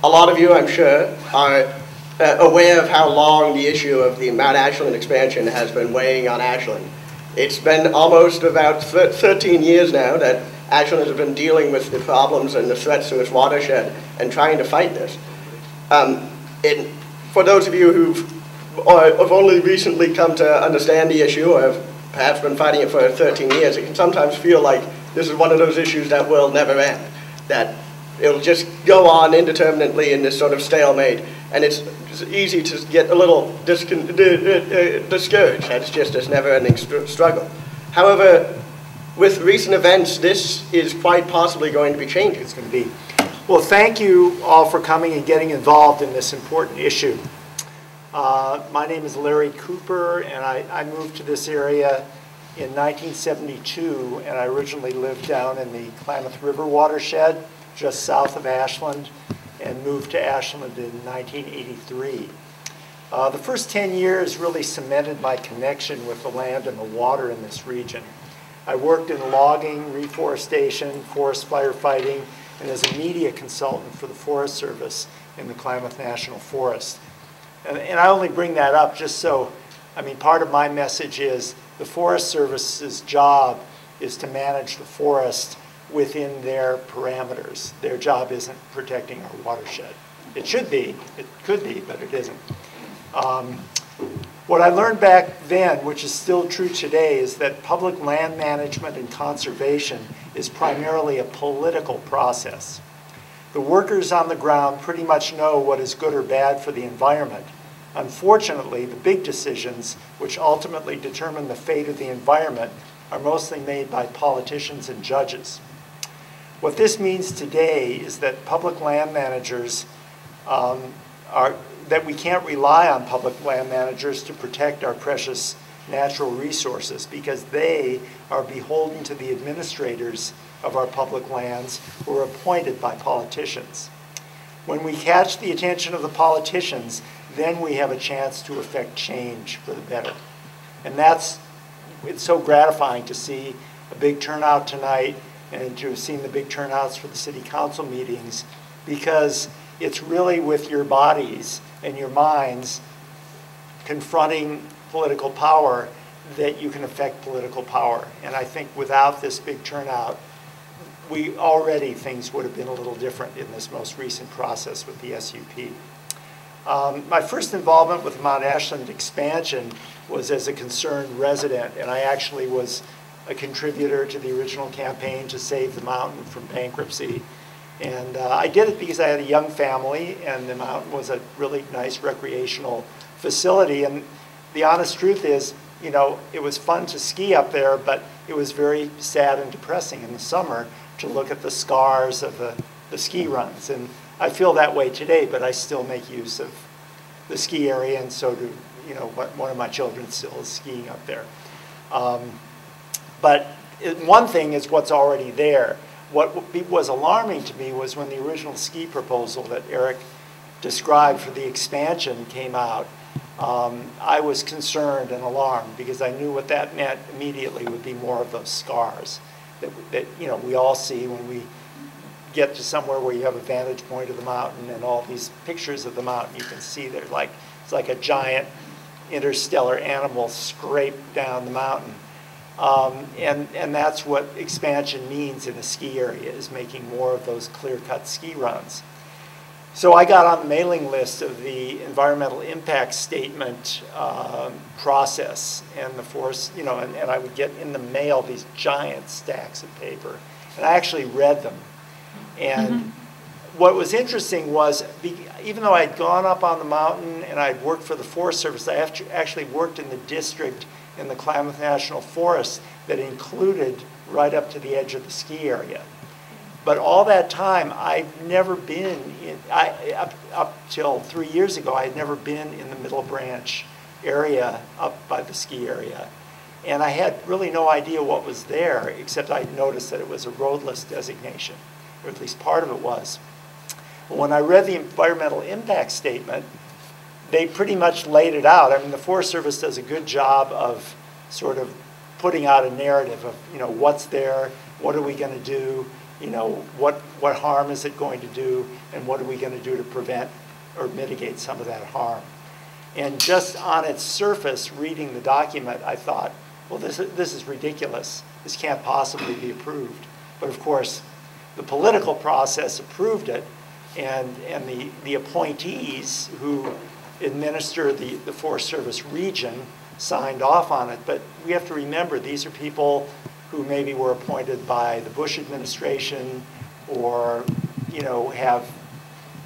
A lot of you, I'm sure, are aware of how long the issue of the Mount Ashland expansion has been weighing on Ashland. It's been almost about 13 years now that Ashland has been dealing with the problems and the threats to its watershed and trying to fight this. For those of you have only recently come to understand the issue or have perhaps been fighting it for 13 years, it can sometimes feel like this is one of those issues that will never end, that it'll just go on indeterminately in this sort of stalemate, and it's easy to get a little discouraged. It's just this never-ending struggle. However, with recent events, this is quite possibly going to be changing. It's going to be. Well, thank you all for coming and getting involved in this important issue. My name is Larry Cooper, and I moved to this area in 1972, and I originally lived down in the Klamath River watershed, just south of Ashland, and moved to Ashland in 1983. The first 10 years really cemented my connection with the land and the water in this region. I worked in logging, reforestation, forest firefighting, and as a media consultant for the Forest Service in the Klamath National Forest. And I only bring that up just so, part of my message is the Forest Service's job is to manage the forest within their parameters. Their job isn't protecting our watershed. It should be, it could be, but it isn't. What I learned back then, which is still true today, is that public land management and conservation is primarily a political process. The workers on the ground pretty much know what is good or bad for the environment. Unfortunately, the big decisions, which ultimately determine the fate of the environment, are mostly made by politicians and judges. What this means today is that public land managers that we can't rely on public land managers to protect our precious natural resources because they are beholden to the administrators of our public lands who are appointed by politicians. When we catch the attention of the politicians, then we have a chance to affect change for the better. And it's so gratifying to see a big turnout tonight and to have seen the big turnouts for the city council meetings, because it's really with your bodies and your minds confronting political power that you can affect political power. And I think without this big turnout, things would have been a little different in this most recent process with the SUP. My first involvement with the Mount Ashland expansion was as a concerned resident, and I actually was a contributor to the original campaign to save the mountain from bankruptcy. And I did it because I had a young family, and the mountain was a really nice recreational facility. And the honest truth is, it was fun to ski up there, but it was very sad and depressing in the summer to look at the scars of the ski runs. And I feel that way today, but I still make use of the ski area, and so do, one of my children still is skiing up there. But one thing is what's already there. What was alarming to me was when the original ski proposal that Eric described for the expansion came out, I was concerned and alarmed because I knew what that meant immediately would be more of those scars that we all see when we get to somewhere where you have a vantage point of the mountain and all these pictures of the mountain. You can see it's like a giant interstellar animal scraped down the mountain. And that's what expansion means in a ski area, is making more of those clear-cut ski runs. So I got on the mailing list of the environmental impact statement process, and the forest, and I would get in the mail these giant stacks of paper, and I actually read them. And what was interesting was, even though I'd gone up on the mountain and I'd worked for the Forest Service, I actually worked in the district in the Klamath National Forest that included right up to the edge of the ski area. But all that time, I've never been up till 3 years ago, I had never been in the Middle Branch area up by the ski area. And I had really no idea what was there, except I noticed that it was a roadless designation, or at least part of it was. When I read the environmental impact statement, they pretty much laid it out. The Forest Service does a good job of sort of putting out a narrative of, what's there, what are we going to do, You know, what harm is it going to do, and what are we going to do to prevent or mitigate some of that harm? And just on its surface, reading the document, I thought, well, this is ridiculous. This can't possibly be approved. But of course, the political process approved it, and the appointees who administer the Forest Service region signed off on it. But we have to remember, these are people who maybe were appointed by the Bush administration, or, you know, have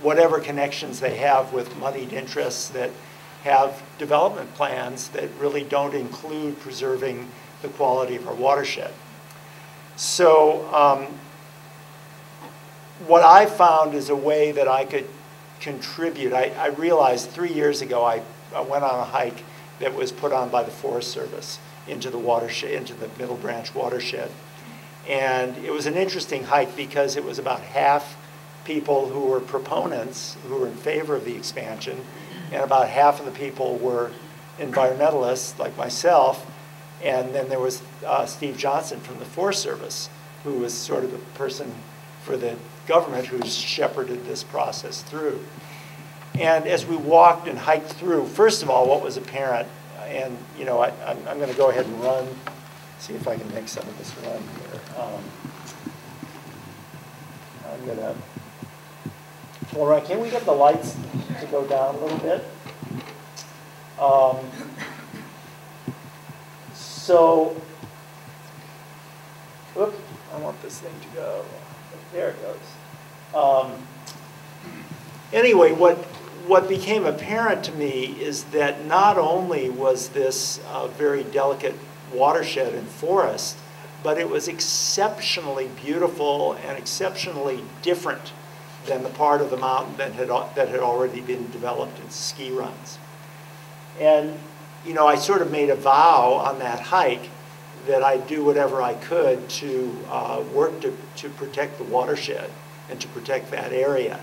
whatever connections they have with moneyed interests that have development plans that really don't include preserving the quality of our watershed. So what I found is a way that I could contribute. I realized 3 years ago I went on a hike that was put on by the Forest Service into the watershed, into the Middle Branch watershed. And it was an interesting hike because it was about half people who were proponents, who were in favor of the expansion, and about half of the people were environmentalists like myself. And then there was Steve Johnson from the Forest Service, who was sort of the person for the government who's shepherded this process through. And as we walked and hiked through, first of all, what was apparent, and you know, I'm going to go ahead and run, see if I can make some of this run here. I'm going to, Laura, can we get the lights to go down a little bit? So, oops, I want this thing to go. There it goes. Anyway, what became apparent to me is that not only was this a very delicate watershed and forest, but it was exceptionally beautiful and exceptionally different than the part of the mountain that had already been developed in ski runs. And you know, I sort of made a vow on that hike that I'd do whatever I could to work to protect the watershed and to protect that area.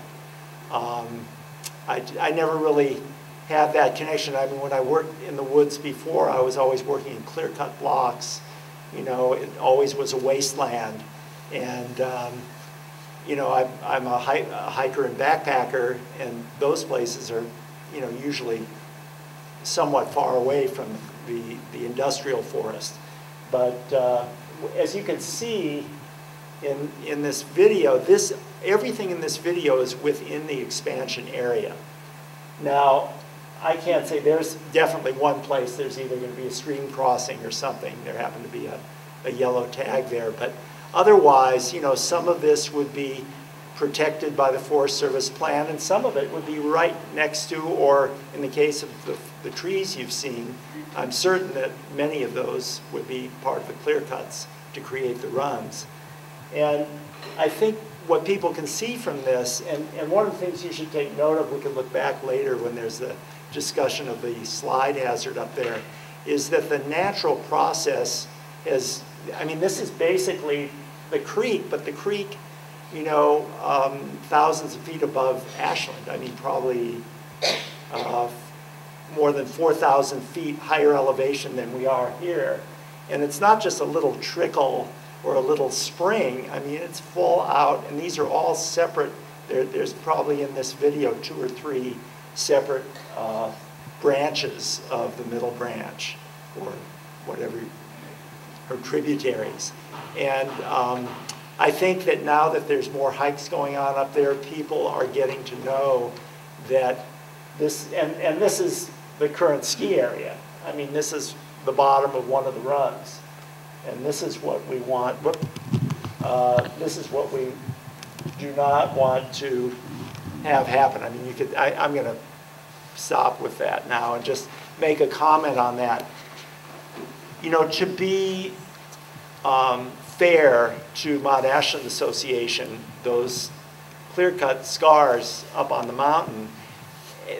I never really had that connection. I mean, when I worked in the woods before, I was always working in clear-cut blocks. You know, it always was a wasteland. And, you know, I'm a hiker and backpacker, and those places are, you know, usually somewhat far away from the industrial forest. But as you can see in this video, everything in this video is within the expansion area. Now, I can't say, there's definitely one place there's either going to be a stream crossing or something. There happened to be a yellow tag there. But otherwise, you know, some of this would be protected by the Forest Service plan, and some of it would be right next to, or in the case of the trees you've seen, I'm certain that many of those would be part of the clear cuts to create the runs. And I think what people can see from this, and one of the things you should take note of, we can look back later when there's the discussion of the slide hazard up there, is that the natural process is, I mean, this is basically the creek, but the creek, you know, thousands of feet above Ashland. I mean, probably more than 4,000 feet higher elevation than we are here. And it's not just a little trickle or a little spring. I mean, it's full out, and these are all separate. There's probably in this video 2 or 3 separate branches of the Middle Branch, or whatever, or tributaries. And I think that now that there's more hikes going on up there, people are getting to know that this, and this is the current ski area. I mean, this is the bottom of one of the runs. And this is what we want, this is what we do not want to have happen. I mean, you could, I'm going to stop with that now and just make a comment on that. You know, to be fair to Mount Ashland Association, those clear-cut scars up on the mountain,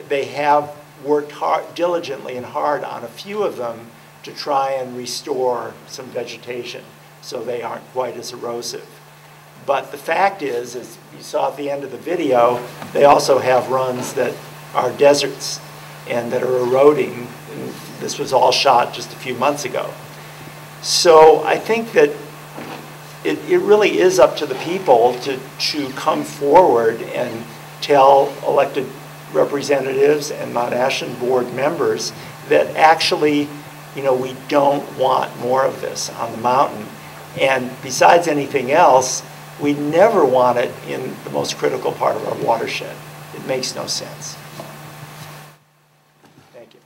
they have worked diligently and hard on a few of them to try and restore some vegetation so they aren't quite as erosive. But the fact is, as you saw at the end of the video, they also have runs that are deserts and that are eroding. And this was all shot just a few months ago. So I think that it really is up to the people to come forward and tell elected representatives and Mount Ashland board members that actually, you know, we don't want more of this on the mountain. And besides anything else, we never want it in the most critical part of our watershed. It makes no sense. Thank you.